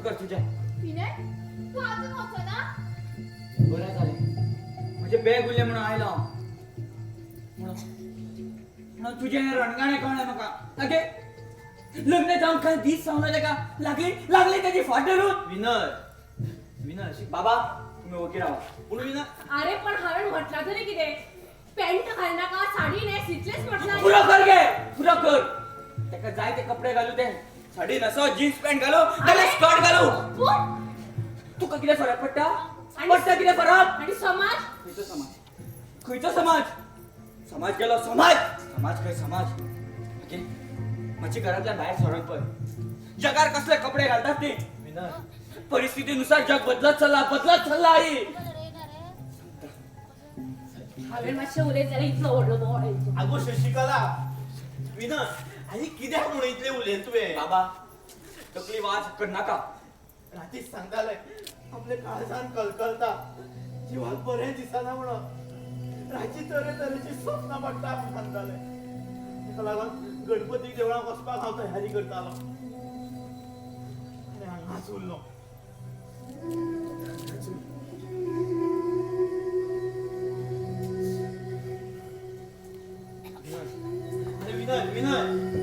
कर तुझ्या विनय तू अजून होतो ना बरं झाले म्हणजे बॅग उरले म्हणून आयला म्हणून तुझे रणगाणे कळले म्हाका लागे लग्न जाऊन काय दीस सांगले का लागले त्याची फाटरूत विनय विनय अशी बाबा तुम्ही ओके राहा पूण विनय अरे पण हांवें म्हटलं तरी कितें पॅन्ट घाल नाका साडी न्हे सिटलेस म्हटलं पुरा कर गे पुरा कर त्याका जाय ते कपडे घालू दे साडी नसो जीन्स पॅन्ट घालू त्याला स्कर्ट घालू तुका किती फरक पडटा पडटा किती फरक आणि समाज खंयचो समाज खंयचो समाज समाज गेलो समाज समाज खंय समाज ओके मातशी घरांतल्यान भायर सरक पळय जगार कसले कपडे घालतात ते विनय परिस्थितीनुसार जग बदलत चालला आई हांवें मातशें उलयत जाल्यार इतलो व्हडलो बोवाळ आगो शशिकला विनय आई कित्याक म्हणून इतले उलयत तुवें बाबा तकली वाज कर नाका रातीच सांगताले आपले काळजान कलकलता जिवाक बरें दिसना म्हणून रातची तरेतरेची स्वप्नां पडटा म्हूण सांगताले ताका लागून गणपती देवळांत वचपाक हांव तयारी करतालो आनी हांगाच उरलो विनय विनय